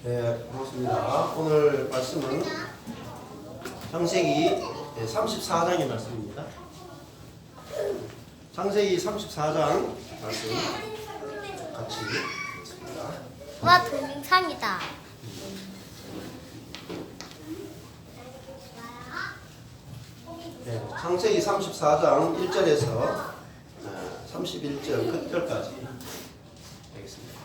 네, 고맙습니다. 오늘 말씀은 창세기 34장의 말씀입니다. 창세기 34장 말씀 같이 읽겠습니다. 와, 동영상이다. 네, 창세기 34장 1절에서 31절 끝절까지 되겠습니다.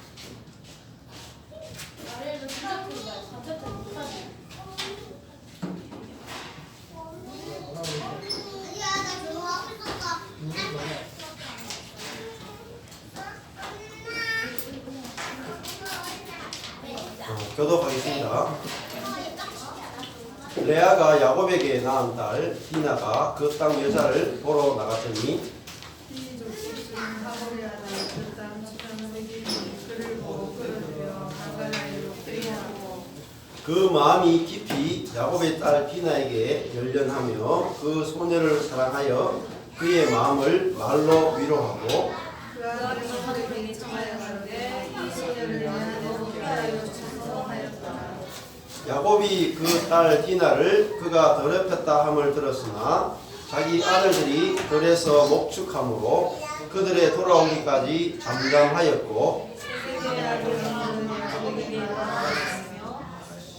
교독하겠습니다. 레아가 야곱에게 낳은 딸 디나가 그 땅 여자를 보러 나갔더니 그 마음이 깊이 야곱의 딸 디나에게 열련하며 그 소녀를 사랑하여 그의 마음을 말로 위로하고 야곱이 그 딸 디나를 그가 더럽혔다 함을 들었으나 자기 아들들이 들에서 목축함으로 그들의 돌아오기까지 잠잠하였고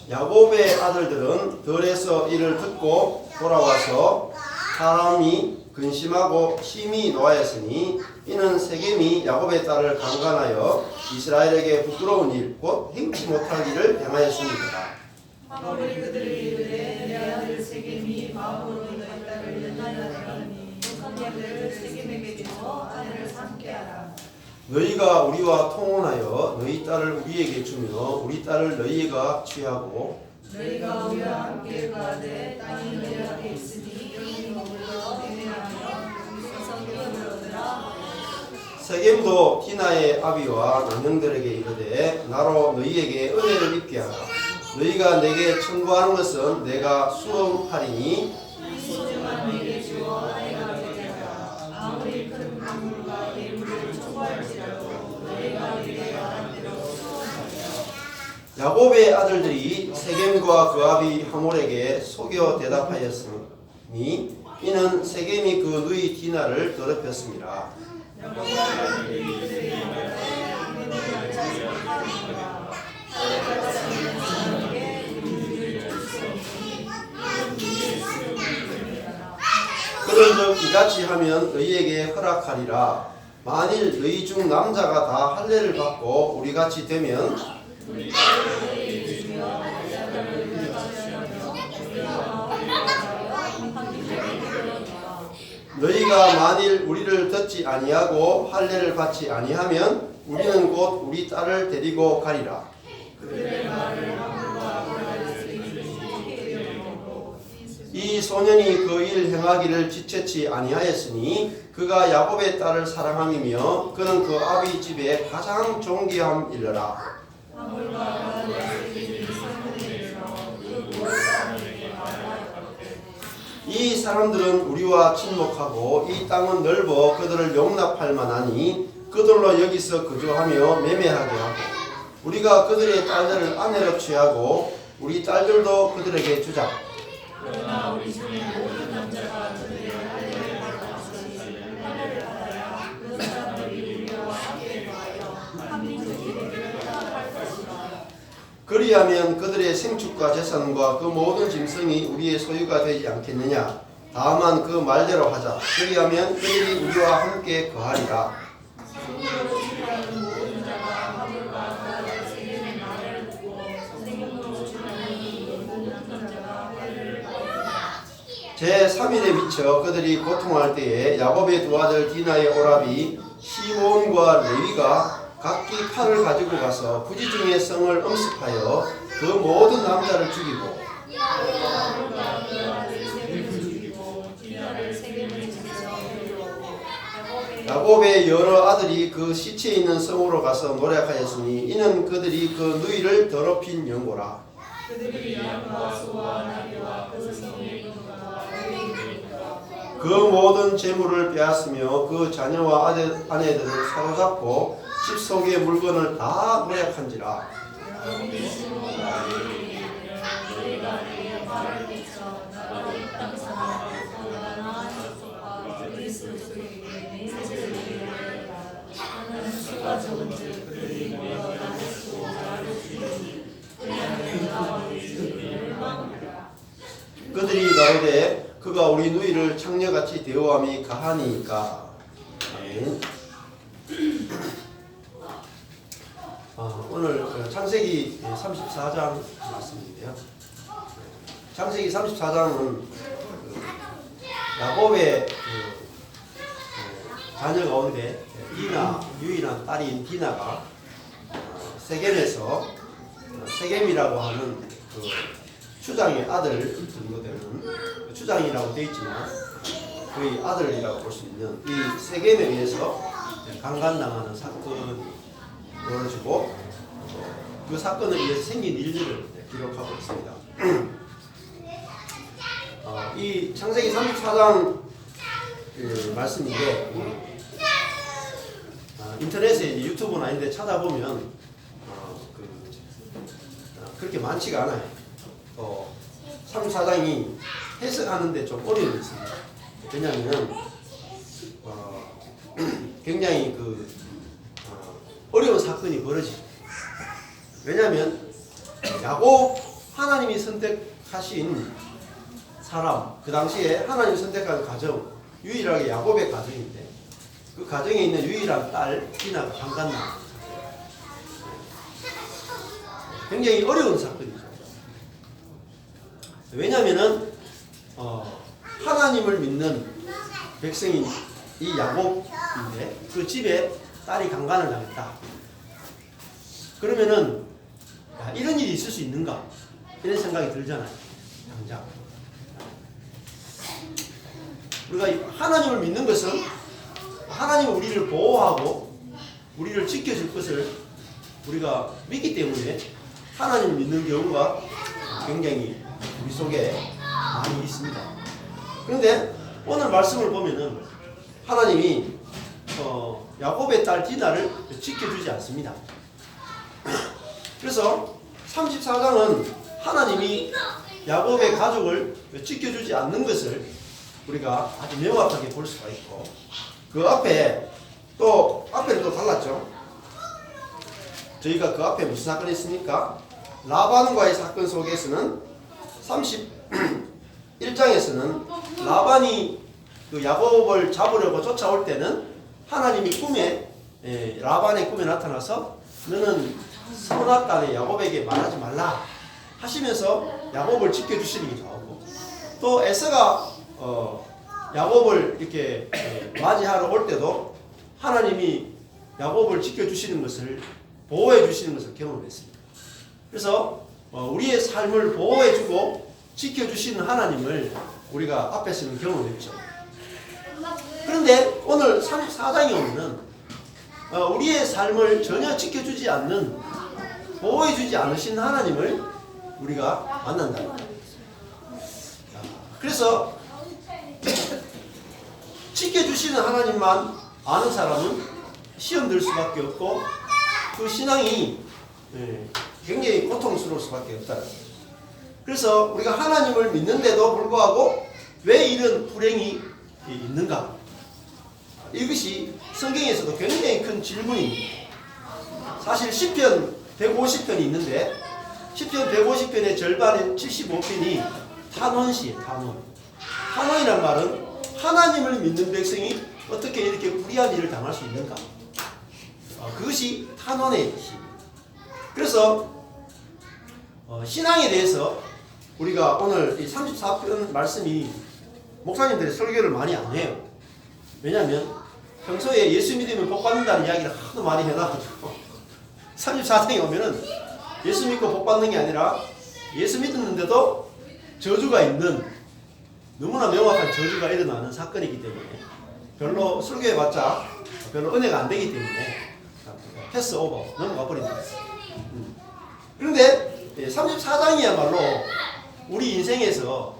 야곱의 아들들은 들에서 이를 듣고 돌아와서 사람이 근심하고 힘이 노하였으니 이는 세겜이 야곱의 딸을 강간하여 이스라엘에게 부끄러운 일 곧 행치 못할 일을 행하였습니다. 아무리 그들이 이르되 내 아들 세겜이 마음으로 너희 딸을 연단하더니 너희를 세겜에게 주어 아내를 삼게 하라. 너희가 우리와 통혼하여 너희 딸을 우리에게 주며 우리 딸을 너희가 취하고 너희가 우리와 함께 가되 땅이 너희 앞에 있으니 여기 머물러 애매하며 성경을 얻으라. 세겜도 디나의 아비와 남형들에게 이르되 나로 너희에게 은혜를 입게 하라. 너희가 내게 청구하는 것은 내가 수험하리니 소중한 내게 주어 내가 되리라. 아무리 큰 강물과 예물을 청구할지라도 너희가 이에 말한 대로 수험하리라. 야곱의 아들들이 세겜과 그 아비 하몰에게 속여 대답하였으니 이는 세겜이 그 누이 디나를 더럽혔습니다. 그런즉 이같이 하면 너희에게 허락하리라. 만일 너희 중 남자가 다 할례를 받고 우리같이 되면 너희가 만일 우리를 듣지 아니하고 할례를 받지 아니하면 우리는 곧 우리 딸을 데리고 가리라. 이 소년이 그 일 행하기를 지체치 아니하였으니 그가 야곱의 딸을 사랑함이며 그는 그 아비 집에 가장 존귀함이러라. 이 사람들은 우리와 친목하고 이 땅은 넓어 그들을 용납할 만하니 그들로 여기서 거주하며 매매하게 하고 우리가 그들의 딸들을 아내로 취하고 우리 딸들도 그들에게 주자. 그러나 우리 중에 모든 남자가 그들의 할례를 받았으니 할례를 받아야 그 사람들이 우리와 함께 거하여 한 민족이 되기를 허락할 것이라. 그리하면 그들의 생축과 재산과 그 모든 짐승이 우리의 소유가 되지 않겠느냐. 다만 그 말대로 하자. 그리하면 그들이 우리와 함께 거하리라. 제3일에 미쳐 그들이 고통할 때에 야곱의 두 아들 디나의 오라비 시몬과 레위가 각기 칼을 가지고 가서 부지중의 성을 음습하여 그 모든 남자를 죽이고 야곱의 여러 아들이 그 시체에 있는 성으로 가서 노력하였으니 이는 그들이 그 누이를 더럽힌 연고라. 그들이 양과 소와 나귀와 그 성의 그 모든 재물을 빼앗으며 그 자녀와 아내들을 사로잡고 집 속의 물건을 다 노력한지라. 너희 신부가 내게 너희가 내 발을 비춰 나가 이 땅 사람으로서 나나한 약속과 그리스도에게 내 인재를 이루리라. 나는 수가 적은즉 그들이 모여 나를 쓰고 나를 죽이니 그냥 나와 우리 주님을 열망하리라. 그들이 가로되 그가 우리 누이를 창녀같이 대우함이 가하니까. 아멘. 오늘 창세기 34장 말씀인데요. 창세기 34장은 야곱의 자녀 가운데 유일한 딸인 디나가 세겜에서 세겜이라고 하는 그 추장의 아들 정도 되는 추장이라고 되어 있지만 그의 아들이라고 볼 수 있는 이 세겜에 의해서 강간당하는 사건이 벌어지고 그 사건에 의해서 생긴 일들을 기록하고 있습니다. 이 창세기 34장 그 말씀인데 인터넷에 유튜브나 이런 데 찾아보면 그렇게 많지가 않아요. 34장이 해석하는데 좀 어려움이 있습니다. 왜냐하면 굉장히 어려운 사건이 벌어지죠. 왜냐하면 야곱 하나님이 선택하신 사람, 그 당시에 하나님이 선택한 가정, 유일하게 야곱의 가정인데 그 가정에 있는 유일한 딸 디나가 강간당한 굉장히 어려운 사건이죠. 왜냐하면은 하나님을 믿는 백성인 이 야곱인데 그 집에 딸이 강간을 당했다. 그러면은 이런 일이 있을 수 있는가? 이런 생각이 들잖아요. 당장 우리가 하나님을 믿는 것은 하나님은 우리를 보호하고 우리를 지켜줄 것을 우리가 믿기 때문에 하나님을 믿는 경우가 굉장히 우리 속에 많이 있습니다. 그런데 오늘 말씀을 보면은 하나님이 야곱의 딸 디나를 지켜주지 않습니다. 그래서 34장은 하나님이 야곱의 가족을 지켜주지 않는 것을 우리가 아주 명확하게 볼 수가 있고 그 앞에는 또 달랐죠. 저희가 그 앞에 무슨 사건이 있습니까? 라반과의 사건 속에서는 31장에서는 라반이 그 야곱을 잡으려고 쫓아올 때는 하나님이 라반의 꿈에 나타나서 너는 선악간에 야곱에게 말하지 말라 하시면서 야곱을 지켜주시기도 하고 또 에서가 야곱을 이렇게 맞이하러 올 때도 하나님이 야곱을 지켜주시는 것을 보호해 주시는 것을 경험했습니다. 그래서 우리의 삶을 보호해주고 지켜주시는 하나님을 우리가 앞에서는 경험했죠. 그런데 오늘 34장에 오면은 우리의 삶을 전혀 지켜주지 않는 보호해주지 않으신 하나님을 우리가 만난다. 그래서 지켜주시는 하나님만 아는 사람은 시험 들 수밖에 없고 그 신앙이 굉장히 고통스러울 수밖에 없다는 거죠. 그래서 우리가 하나님을 믿는데도 불구하고 왜 이런 불행이 있는가? 이것이 성경에서도 굉장히 큰 질문입니다. 사실 시편 150편이 있는데 시편 150편의 절반인 75편이 탄원시예요. 탄원이란 말은 하나님을 믿는 백성이 어떻게 이렇게 불의한 일을 당할 수 있는가? 그것이 탄원의 시. 그래서 신앙에 대해서 우리가 오늘 이 34편 말씀이 목사님들이 설교를 많이 안 해요. 왜냐하면 평소에 예수 믿으면 복 받는다는 이야기를 하도 많이 해놔가지고 34장에 오면은 예수 믿고 복 받는 게 아니라 예수 믿었는데도 저주가 있는 너무나 명확한 저주가 일어나는 사건이기 때문에 별로 설교해봤자 별로 은혜가 안 되기 때문에 패스 오버 넘어가 버린다. 그런데 34장이야말로 우리 인생에서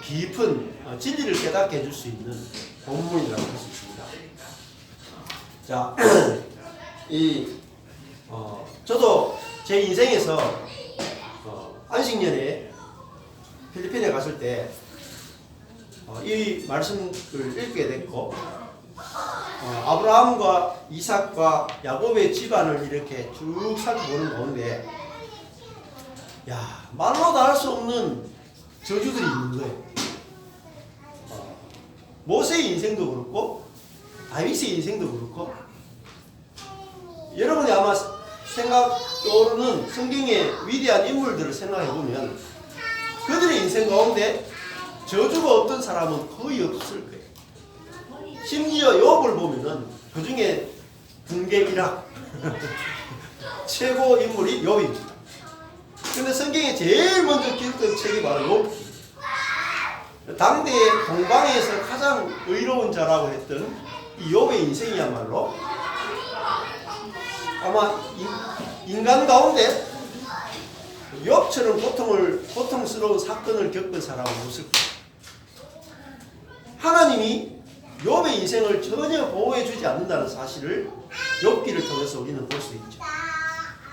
깊은 진리를 깨닫게 해줄 수 있는 본문이라고 할 수 있습니다. 자, 저도 제 인생에서 안식년에 필리핀에 갔을 때 이 말씀을 읽게 됐고 아브라함과 이삭과 야곱의 집안을 이렇게 쭉 살펴보는 가운데 말로 다 할 수 없는 저주들이 있는 거예요. 모세의 인생도 그렇고 다윗의 인생도 그렇고 여러분이 아마 떠오르는 성경의 위대한 인물들을 생각해보면 그들의 인생 가운데 저주가 없던 사람은 거의 없을 거예요. 심지어 욥을 보면은 그 중에 등계 1학 최고 인물이 욥입니다. 근데 성경에 제일 먼저 기록된 책이 바로 욥기. 당대의 동방에서 가장 의로운 자라고 했던 이 욥의 인생이야말로 아마 인간 가운데 욥처럼 고통스러운 사건을 겪은 사람은 없을 거예요. 하나님이 욥의 인생을 전혀 보호해주지 않는다는 사실을 욥기를 통해서 우리는 볼 수 있죠.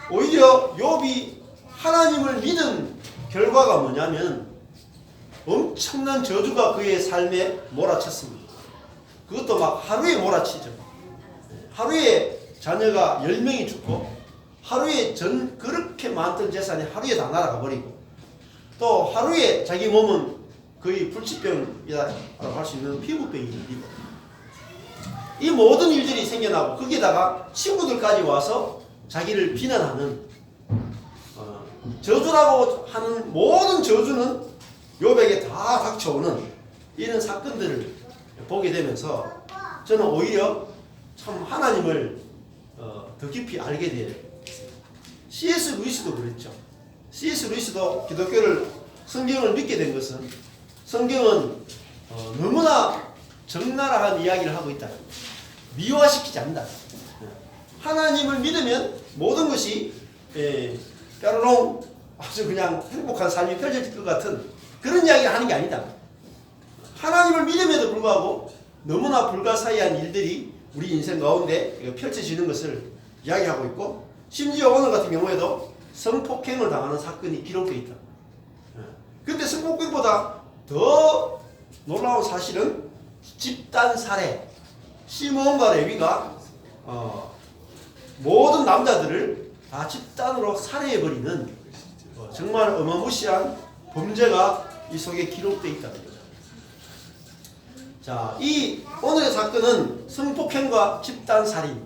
오히려 욥이 하나님을 믿은 결과가 뭐냐면 엄청난 저주가 그의 삶에 몰아쳤습니다. 그것도 막 하루에 몰아치죠. 하루에 자녀가 10명이 죽고 하루에 그렇게 많던 재산이 하루에 다 날아가 버리고 또 하루에 자기 몸은 거의 불치병이라고 할 수 있는 피부병이 생기고 이 모든 일들이 생겨나고 거기에다가 친구들까지 와서 자기를 비난하는 저주라고 하는 모든 저주는 욥에게 다 닥쳐오는 이런 사건들을 보게 되면서 저는 오히려 참 하나님을 더 깊이 알게 돼요. C.S. 루이스도 그랬죠. C.S. 루이스도 기독교를 성경을 믿게 된 것은 성경은 너무나 적나라한 이야기를 하고 있다. 미화시키지 않는다. 하나님을 믿으면 모든 것이 까르롱 아주 그냥 행복한 삶이 펼쳐질 것 같은 그런 이야기를 하는 게 아니다. 하나님을 믿음에도 불구하고 너무나 불가사의한 일들이 우리 인생 가운데 펼쳐지는 것을 이야기하고 있고 심지어 오늘 같은 경우에도 성폭행을 당하는 사건이 기록되어 있다. 그런데 성폭행보다 더 놀라운 사실은 집단 살해 시므온과 레위가 모든 남자들을 다 집단으로 살해해버리는 정말 어마무시한 범죄가 이 속에 기록되어 있다는 거죠. 자, 이 오늘의 사건은 성폭행과 집단살인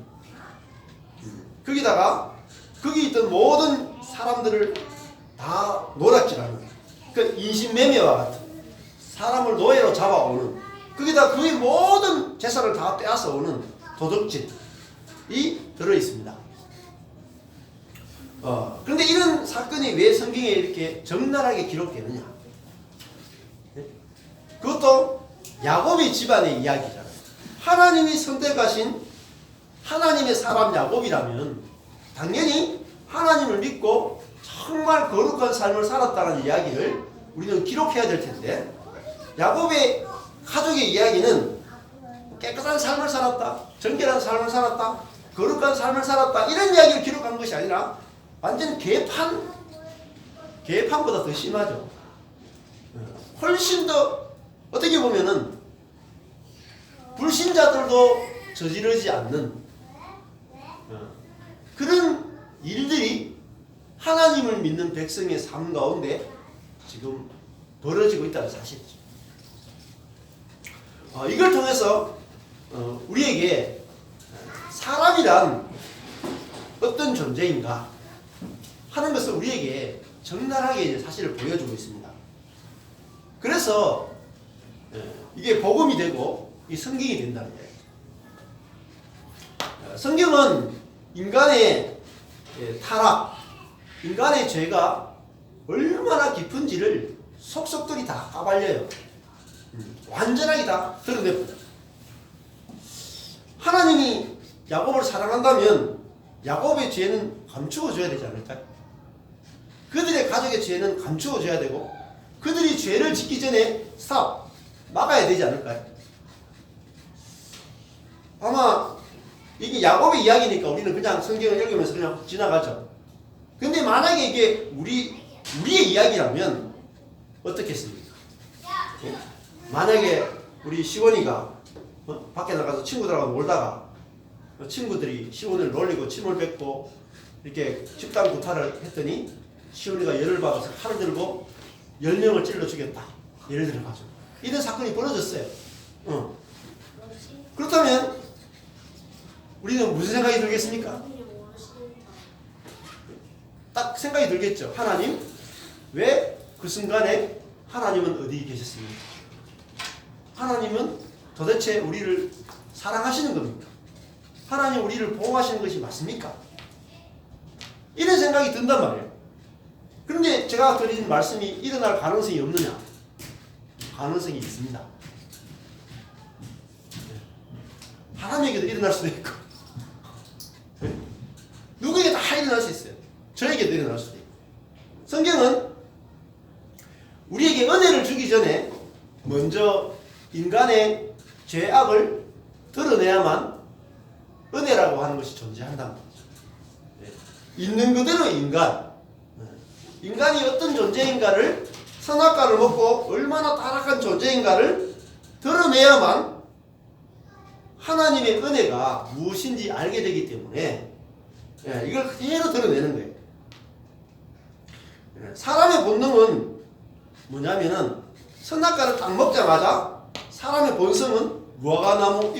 거기다가 거기 있던 모든 사람들을 다 노략질하는 그 인신매매와 같은 사람을 노예로 잡아오는 거기다 그의 모든 재산을 다 빼앗아오는 도적질이 들어있습니다. 그런데 이런 사건이 왜 성경에 이렇게 적나라하게 기록되느냐? 그것도 야곱의 집안의 이야기잖아요. 하나님이 선택하신 하나님의 사람 야곱이라면 당연히 하나님을 믿고 정말 거룩한 삶을 살았다는 이야기를 우리는 기록해야 될 텐데 야곱의 가족의 이야기는 깨끗한 삶을 살았다, 정결한 삶을 살았다, 거룩한 삶을 살았다 이런 이야기를 기록한 것이 아니라 완전 개판보다 더 심하죠. 훨씬 더 어떻게 보면은 불신자들도 저지르지 않는 그런 일들이 하나님을 믿는 백성의 삶 가운데 지금 벌어지고 있다는 사실이죠. 이걸 통해서 우리에게 사람이란 어떤 존재인가 하는 것을 우리에게 적나라하게 사실을 보여주고 있습니다. 그래서 이게 복음이 되고 이 성경이 된다는 거예요. 성경은 인간의 타락, 인간의 죄가 얼마나 깊은지를 속속들이 다 까발려요. 완전하게 다 드러냅니다. 하나님이 야곱을 사랑한다면 야곱의 죄는 감추어줘야 되지 않을까요? 그들의 가족의 죄는 감추어줘야 되고 그들이 죄를 짓기 전에 스탑 막아야 되지 않을까요? 아마 이게 야곱의 이야기니까 우리는 그냥 성경을 읽으면서 그냥 지나가죠. 근데 만약에 이게 우리의 이야기라면 어떻겠습니까? 예? 만약에 우리 시원이가 밖에 나가서 친구들하고 놀다가 친구들이 시원이를 놀리고 침을 뱉고 이렇게 집단 구타를 했더니 시원이가 열을 받아서 칼을 들고 10명을 찔러 죽였다. 예를 들어가지고 이런 사건이 벌어졌어요. 그렇다면 우리는 무슨 생각이 들겠습니까? 딱 생각이 들겠죠. 하나님, 왜 그 순간에 하나님은 어디 계셨습니까? 하나님은 도대체 우리를 사랑하시는 겁니까? 하나님 우리를 보호하시는 것이 맞습니까? 이런 생각이 든단 말이에요. 그런데 제가 드린 말씀이 일어날 가능성이 없느냐? 가능성이 있습니다. 하나님에게도 일어날 수도 있고 누구에게 다 일어날 수 있어요. 저에게도 일어날 수도 있고. 성경은 우리에게 은혜를 주기 전에 먼저 인간의 죄악을 드러내야만 은혜라고 하는 것이 존재한다는 거죠. 있는 그대로 인간이 어떤 존재인가를, 선악과를 먹고 얼마나 타락한 존재인가를 드러내야만 하나님의 은혜가 무엇인지 알게 되기 때문에 이걸 그대로 드러내는 거예요. 사람의 본능은 뭐냐면은 선악과를 딱 먹자마자 사람의 본성은 무화과나무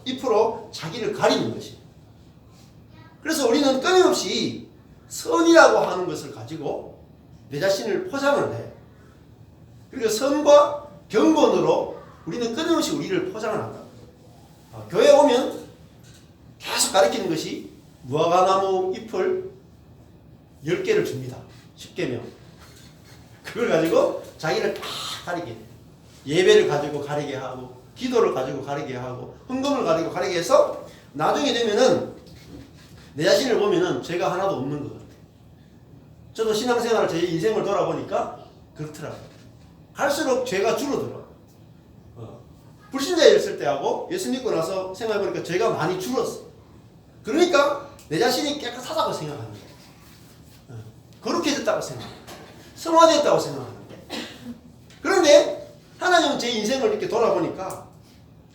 잎으로 자기를 가리는 것이에요. 그래서 우리는 끊임없이 선이라고 하는 것을 가지고 내 자신을 포장을 해요. 그리고 선과 경건으로 우리는 끊임없이 우리를 포장을 한다. 교회에 오면 계속 가르치는 것이 무화과나무 잎을 10개를 줍니다. 10개면. 그걸 가지고 자기를 다 가리게 해요. 예배를 가지고 가리게 하고, 기도를 가지고 가리게 하고, 헌금을 가지고 가리게 해서 나중에 되면은 내 자신을 보면은 죄가 하나도 없는 것 같아요. 저도 신앙생활을 제 인생을 돌아보니까 그렇더라고요. 갈수록 죄가 줄어들어요. 불신자였을 때하고 예수 믿고 나서 생각해보니까 죄가 많이 줄었어. 그러니까 내 자신이 깨끗하다고 생각하는 거예요. 거룩해졌다고 생각해요. 성화됐다고 생각하는데. 그런데 하나님은 제 인생을 이렇게 돌아보니까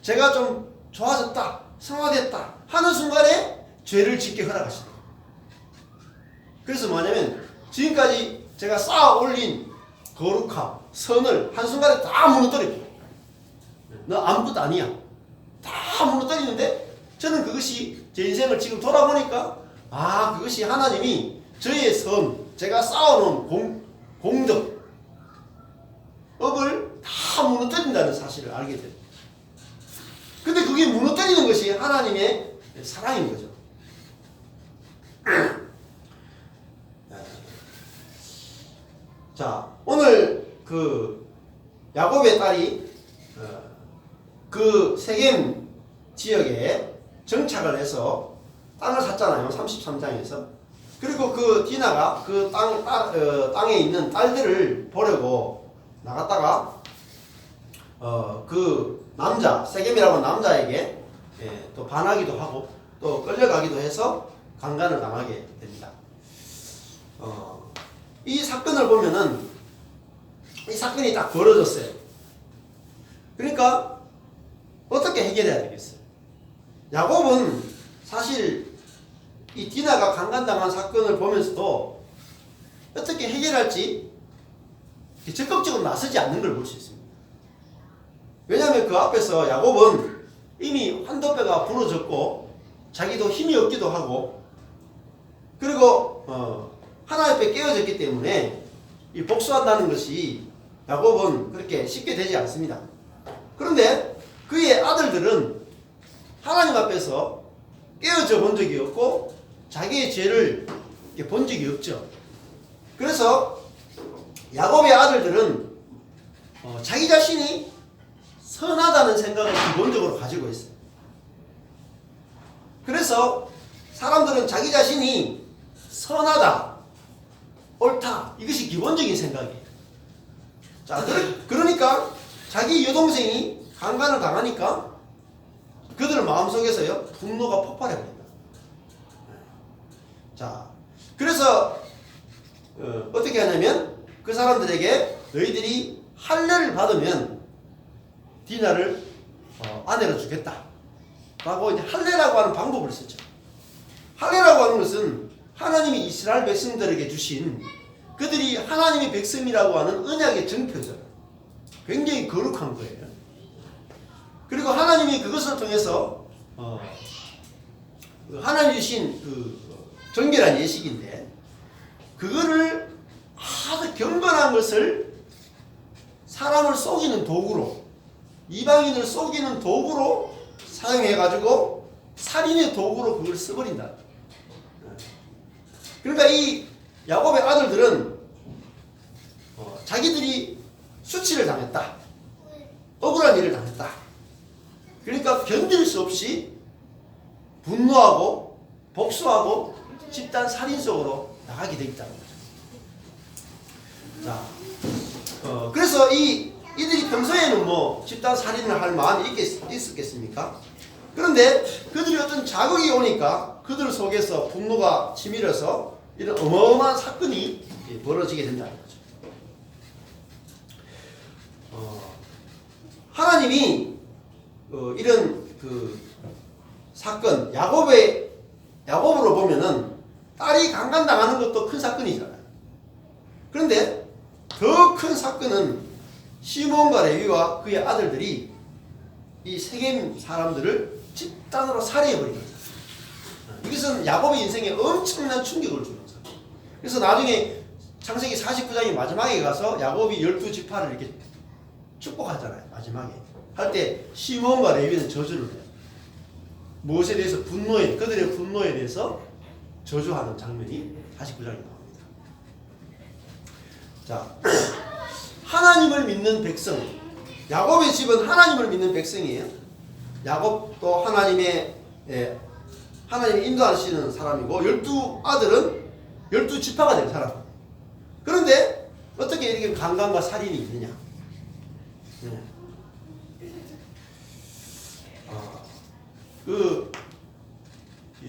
제가 좀 좋아졌다, 성화됐다 하는 순간에 죄를 짓게 허락하시더라고요. 그래서 뭐냐면 지금까지 제가 쌓아 올린 거룩함, 선을 한순간에 다 무너뜨려요. 너 아무것도 아니야. 다 무너뜨리는데 저는 그것이 제 인생을 지금 돌아보니까 그것이 하나님이 저의 선, 제가 쌓아놓은 공덕, 업을 다 무너뜨린다는 사실을 알게 돼요. 근데 그게 무너뜨리는 것이 하나님의 사랑인 거죠. 자, 오늘 그 야곱의 딸이 그 세겜 지역에 정착을 해서 땅을 샀잖아요. 33장에서. 그리고 그 디나가 그 땅에 있는 딸들을 보려고 나갔다가 그 남자, 세겜이라고 하는 남자에게 또 반하기도 하고 또 끌려가기도 해서 강간을 당하게 됩니다. 이 사건을 보면은 이 사건이 딱 벌어졌어요. 그러니까 어떻게 해결해야 되겠어요? 야곱은 사실 이 디나가 강간당한 사건을 보면서도 어떻게 해결할지 적극적으로 나서지 않는 걸 볼 수 있습니다. 왜냐하면 그 앞에서 야곱은 이미 환도뼈가 부러졌고 자기도 힘이 없기도 하고 그리고 하나님 앞에 깨어졌기 때문에 이 복수한다는 것이 야곱은 그렇게 쉽게 되지 않습니다. 그런데 그의 아들들은 하나님 앞에서 깨어져 본 적이 없고 자기의 죄를 본 적이 없죠. 그래서 야곱의 아들들은 자기 자신이 선하다는 생각을 기본적으로 가지고 있어요. 그래서 사람들은 자기 자신이 선하다, 옳다, 이것이 기본적인 생각이에요. 자, 그러니까 자기 여동생이 강간을 당하니까 그들 마음속에서요 분노가 폭발해버립니다. 자, 그래서 어떻게 하냐면 그 사람들에게 너희들이 할례를 받으면 디나를 아내로 주겠다 라고 이제 할례라고 하는 방법을 썼죠. 할례라고 하는 것은 하나님이 이스라엘 백성들에게 주신 그들이 하나님의 백성이라고 하는 언약의 증표죠. 굉장히 거룩한 거예요. 그리고 하나님이 그것을 통해서 하나님 주신 그 정결한 예식인데 그거를 아주 경건한 것을 사람을 속이는 도구로 이방인을 속이는 도구로 사용해가지고 살인의 도구로 그걸 써버린다. 그러니까 이 야곱의 아들들은 자기들이 수치를 당했다. 억울한 일을 당했다. 그러니까 견딜 수 없이 분노하고 복수하고 집단 살인 속으로 나가게 돼 있다는 거죠. 자, 그래서 이들이 평소에는 뭐 집단 살인을 할 마음이 있었겠습니까? 그런데 그들이 어떤 자극이 오니까 그들 속에서 분노가 치밀어서 이런 어마어마한 사건이 벌어지게 된다는 거죠. 하나님이 이런 그 사건 야곱으로 보면은 딸이 강간당하는 것도 큰 사건이잖아요. 그런데 더 큰 사건은 시몬과 레위와 그의 아들들이 이 세겜 사람들을 집단으로 살해해버린 거죠. 이것은 야곱의 인생에 엄청난 충격을 주는 거죠. 그래서 나중에 창세기 49장의 마지막에 가서 야곱이 12지파를 이렇게 축복하잖아요. 마지막에 할 때 시몬과 레위는 저주를 해요. 무엇에 대해서 그들의 분노에 대해서 저주하는 장면이 49장에 나옵니다. 자, 하나님을 믿는 백성. 야곱의 집은 하나님을 믿는 백성이에요. 야곱도 하나님의 인도하시는 사람이고 12아들은 12지파가 된 사람. 그런데 어떻게 이렇게 강간과 살인이 있느냐? 그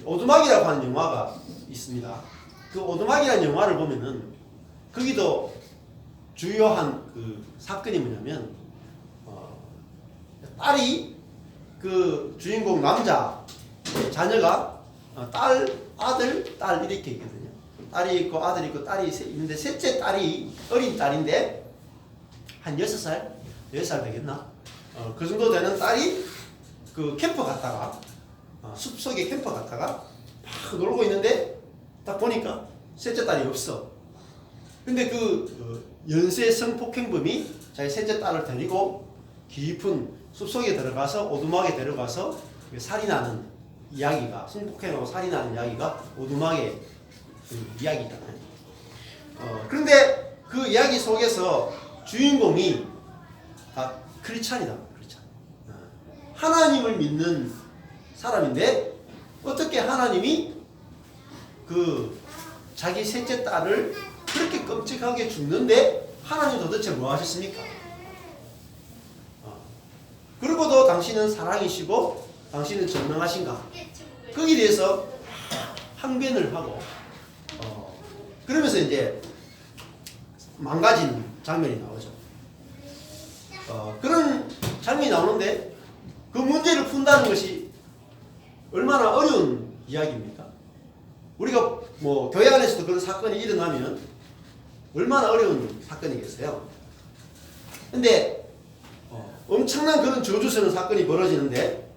오두막이라고 하는 영화가 있습니다. 그 오두막이라는 영화를 보면은 거기도 주요한 그 사건이 뭐냐면 딸이 그 주인공 남자 자녀가 아들, 딸 이렇게 있거든요. 딸이 있고 아들이 있고 딸이 있는데 셋째 딸이 어린 딸인데 한 6살? 10살 되겠나? 그 정도 되는 딸이 그 캠프 갔다가 숲속에 캠프 갔다가 막 놀고 있는데 딱 보니까 셋째 딸이 없어. 근데 그 연쇄 성폭행범이 자기 셋째 딸을 데리고 깊은 숲속에 들어가서 오두막에 데려가서 살인하는 이야기가 성폭행하고 살인하는 이야기가 오두막의 그 이야기잖아요. 그런데 그 이야기 속에서 주인공이 다 크리스찬이다. 크리스찬. 하나님을 믿는 사람인데 어떻게 하나님이 그 자기 셋째 딸을 그렇게 끔찍하게 죽는데 하나님 도대체 뭐 하셨습니까? 그리고도 당신은 사랑이시고 당신은 전능하신가? 거기에 대해서 항변을 하고 그러면서 이제 망가진 장면이 나오죠. 그런 장면이 나오는데 그 문제를 푼다는 것이 얼마나 어려운 이야기입니까? 우리가 뭐 교회 안에서도 그런 사건이 일어나면 얼마나 어려운 사건이겠어요. 근데 엄청난 그런 저주스러운 사건이 벌어지는데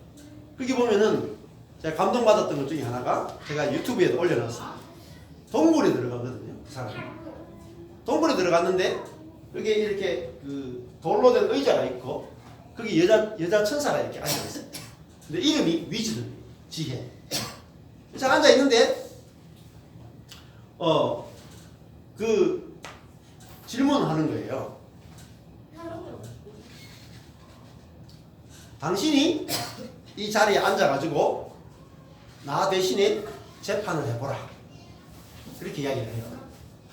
거기 보면은 제가 감동받았던 것 중에 하나가 제가 유튜브에도 올려놨습니다. 동굴에 들어가거든요. 그 사람이. 동굴에 들어갔는데 여기 이렇게 그 돌로 된 의자가 있고 거기 여자 천사가 이렇게 앉아있어요. 근데 이름이 위즈덤, 지혜. 자, 앉아있는데 그 질문을 하는 거예요. 당신이 이 자리에 앉아가지고 나 대신에 재판을 해보라. 그렇게 이야기를 해요.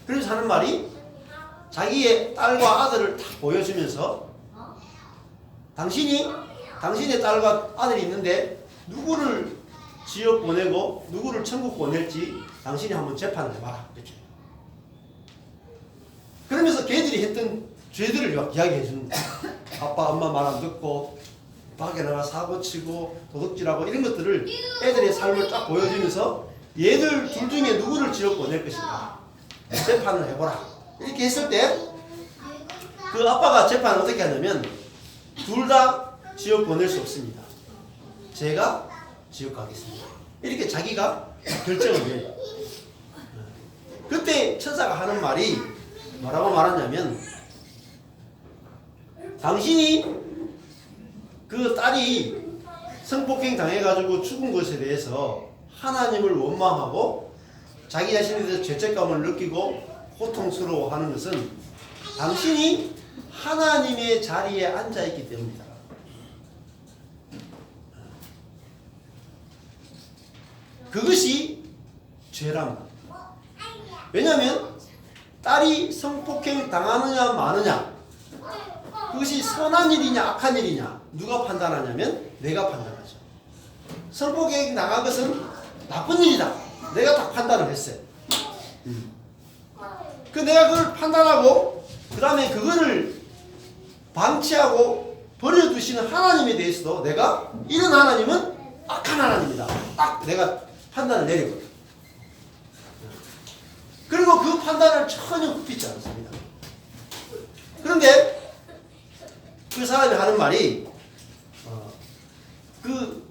그래서 하는 말이 자기의 딸과 아들을 딱 보여주면서 당신의 딸과 아들이 있는데 누구를 지옥 보내고 누구를 천국 보낼지 당신이 한번 재판을 해봐라. 이렇게. 그러면서 걔들이 했던 죄들을 이야기해 주는 거야. 아빠 엄마 말 안 듣고 밖에 나가 사고 치고 도둑질하고 이런 것들을 애들의 삶을 쫙 보여주면서 얘들 둘 중에 누구를 지옥 보낼 것인가 재판을 해보라. 이렇게 했을 때 그 아빠가 재판을 어떻게 하냐면 둘 다 지옥 보낼 수 없습니다. 제가 지옥 가겠습니다. 이렇게 자기가 결정을 해요. 그때 천사가 하는 말이 뭐라고 말하냐면 당신이 그 딸이 성폭행 당해가지고 죽은 것에 대해서 하나님을 원망하고 자기 자신에 대해서 죄책감을 느끼고 고통스러워하는 것은 당신이 하나님의 자리에 앉아있기 때문이다. 그것이 죄란 말이야. 왜냐하면 딸이 성폭행 당하느냐 마느냐 그것이 선한 일이냐 악한 일이냐 누가 판단하냐면 내가 판단하죠. 성폭행 당한 것은 나쁜 일이다. 내가 다 판단을 했어요. 그 내가 그걸 판단하고 그 다음에 그거를 방치하고 버려두시는 하나님에 대해서도 내가 이런 하나님은 악한 하나님이다. 딱 내가 판단을 내리거든요. 그리고 그 판단을 전혀 굽히지 않습니다. 그런데 그 사람이 하는 말이 그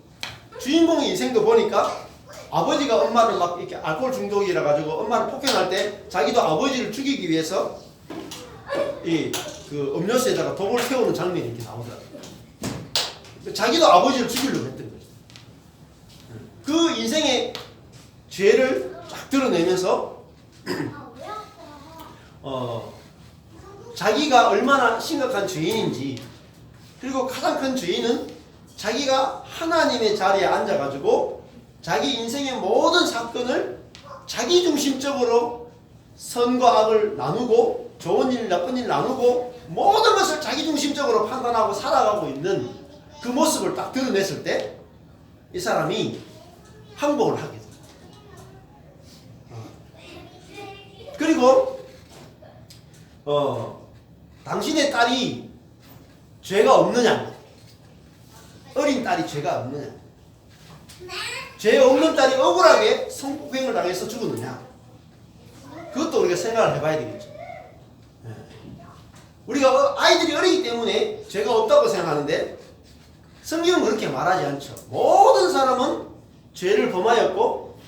주인공의 인생도 보니까 아버지가 엄마를 막 이렇게 알코올 중독이라 가지고 엄마를 폭행할 때 자기도 아버지를 죽이기 위해서 이 그 음료수에다가 독을 태우는 장면이 이렇게 나오더라고요. 자기도 아버지를 죽이려고 했던 거죠. 그 인생의 죄를 쫙 드러내면서 자기가 얼마나 심각한 죄인인지 그리고 가장 큰 죄인은 자기가 하나님의 자리에 앉아가지고 자기 인생의 모든 사건을 자기 중심적으로 선과 악을 나누고 좋은 일 나쁜 일 나누고 모든 것을 자기 중심적으로 판단하고 살아가고 있는 그 모습을 딱 드러냈을 때 이 사람이 항복을 하게 됩니다. 그리고 당신의 딸이 죄가 없느냐 어린 딸이 죄가 없느냐 죄 없는 딸이 억울하게 성폭행을 당해서 죽었느냐 그것도 우리가 생각을 해봐야 되겠죠. 우리가 아이들이 어리기 때문에 죄가 없다고 생각하는데 성경은 그렇게 말하지 않죠. 모든 사람은 죄를 범하였고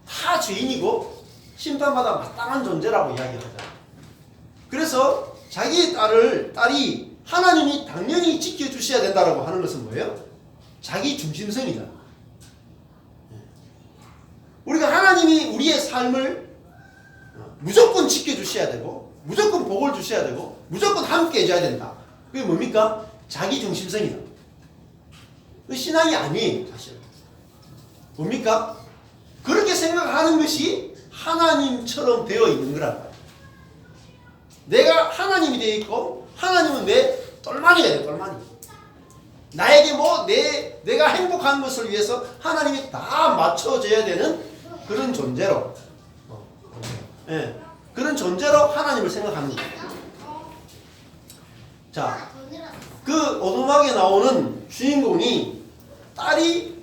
다 죄인이고 심판받아 마땅한 존재라고 이야기하잖아요. 그래서 자기의 딸이 하나님이 당연히 지켜주셔야 된다고 하는 것은 뭐예요? 자기 중심성이다. 우리가 하나님이 우리의 삶을 무조건 지켜주셔야 되고 무조건 복을 주셔야 되고 무조건 함께 해줘야 된다. 그게 뭡니까? 자기 중심성이다. 그 신앙이 아니에요. 사실 뭡니까? 그렇게 생각하는 것이 하나님처럼 되어 있는 거란 말이에요. 내가 하나님이 되어 있고 하나님은 내 똘마니가 돼. 똘마니. 나에게 내가 행복한 것을 위해서 하나님이 다 맞춰줘야 되는 그런 존재로 그런 존재로 하나님을 생각하는 거예요. 자, 그 오두막에 나오는 주인공이 딸이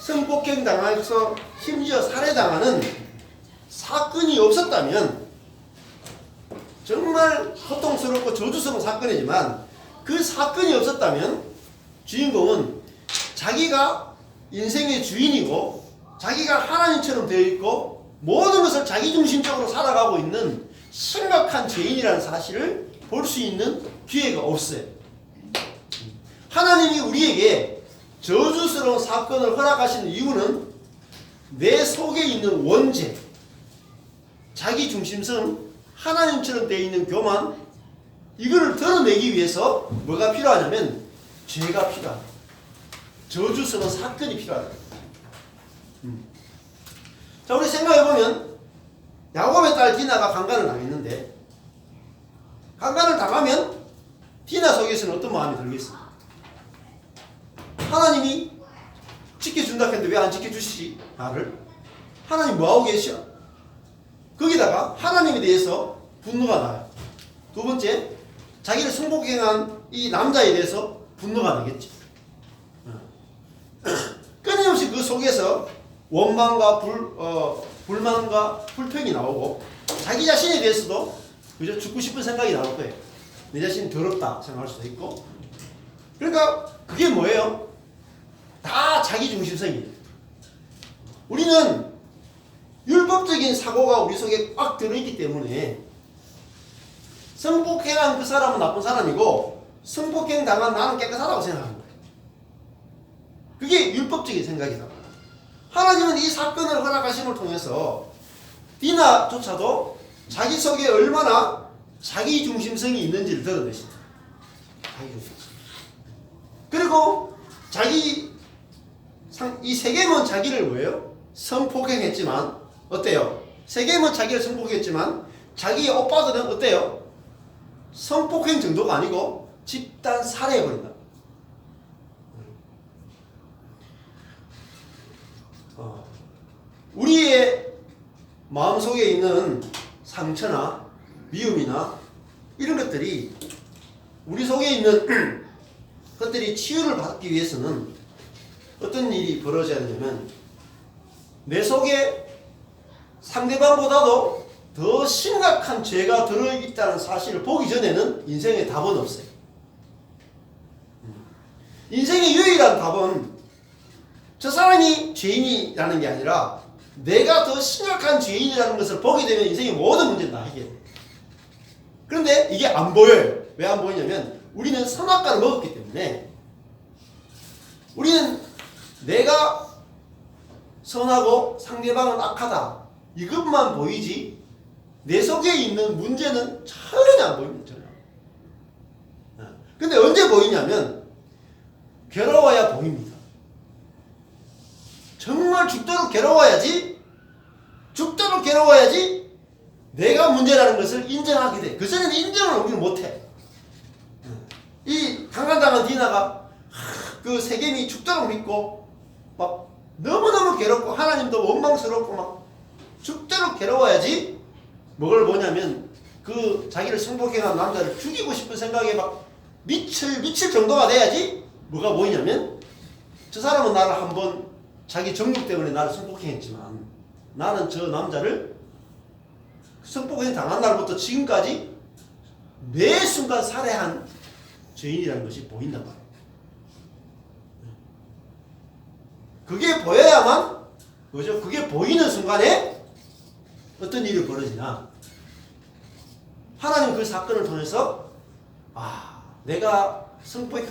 성폭행 당해서 심지어 살해당하는 사건이 없었다면 정말 고통스럽고 저주스러운 사건이지만 그 사건이 없었다면 주인공은 자기가 인생의 주인이고 자기가 하나님처럼 되어 있고 모든 것을 자기중심적으로 살아가고 있는 심각한 죄인이라는 사실을 볼 수 있는 기회가 없어요. 하나님이 우리에게 저주스러운 사건을 허락하시는 이유는 내 속에 있는 원죄, 자기중심성, 하나님처럼 되어 있는 교만 이거를 드러내기 위해서 뭐가 필요하냐면 죄가 필요하다. 저주스러운 사건이 필요하다. 자, 우리 생각해보면 야곱의 딸 디나가 강간을 당했는데 강간을 당하면 디나 속에서는 어떤 마음이 들겠습니까? 하나님이 지켜준다 했는데 왜 안 지켜주시지? 나를? 하나님 뭐하고 계셔? 거기다가 하나님에 대해서 분노가 나요. 두 번째, 자기를 성폭행한 이 남자에 대해서 분노가 나겠죠. 끊임없이 그 속에서 원망과 불만과 불평이 나오고 자기 자신에 대해서도 그저 죽고 싶은 생각이 나올 거예요. 내 자신이 더럽다 생각할 수도 있고. 그러니까 그게 뭐예요? 다 자기 중심성이에요. 우리는 율법적인 사고가 우리 속에 꽉 들어있기 때문에 성폭행한 그 사람은 나쁜 사람이고 성폭행 당한 나는 깨끗하다고 생각하는 거예요. 그게 율법적인 생각이다. 하나님은 이 사건을 허락하심을 통해서 디나조차도 자기 속에 얼마나 자기 중심성이 있는지를 드러내신다. 자기 중심성. 그리고 이 세겜은 자기를 왜요? 성폭행했지만 어때요? 세겜은 자기를 성폭행했지만 자기 오빠들은 어때요? 성폭행 정도가 아니고 집단 살해해버린다. 우리의 마음속에 있는 상처나 미움이나 이런 것들이 우리 속에 있는 것들이 치유를 받기 위해서는 어떤 일이 벌어져야 되냐면 내 속에 상대방보다도 더 심각한 죄가 들어있다는 사실을 보기 전에는 인생에 답은 없어요. 인생의 유일한 답은 저 사람이 죄인이라는 게 아니라 내가 더 심각한 죄인이라는 것을 보게 되면 인생의 모든 문제는 다 해결돼요. 그런데 이게 안 보여요. 왜 안 보이냐면 우리는 선악과를 먹었기 때문에 우리는 내가 선하고 상대방은 악하다 이것만 보이지 내 속에 있는 문제는 전혀 안 보입니다. 전혀. 근데 언제 보이냐면 괴로워야 보입니다. 정말 죽도록 괴로워야지 내가 문제라는 것을 인정하게 돼. 그전에는 인정을 우리는 못해. 이 강간당한 디나가 그 세겜이 죽도록 믿고 막 너무너무 괴롭고 하나님도 원망스럽고 막 죽도록 괴로워야지 뭐를 보냐면 그 자기를 성폭행한 남자를 죽이고 싶은 생각에 막 미칠 정도가 돼야지 뭐가 보이냐면 저 사람은 나를 한번 자기 정욕 때문에 나를 성폭행했지만 나는 저 남자를 성폭행 당한 날부터 지금까지 매 순간 살해한 죄인이라는 것이 보인단 말이에요. 그게 보여야만 그죠? 그게 보이는 순간에 어떤 일이 벌어지나 하나님 그 사건을 통해서 내가 성폭행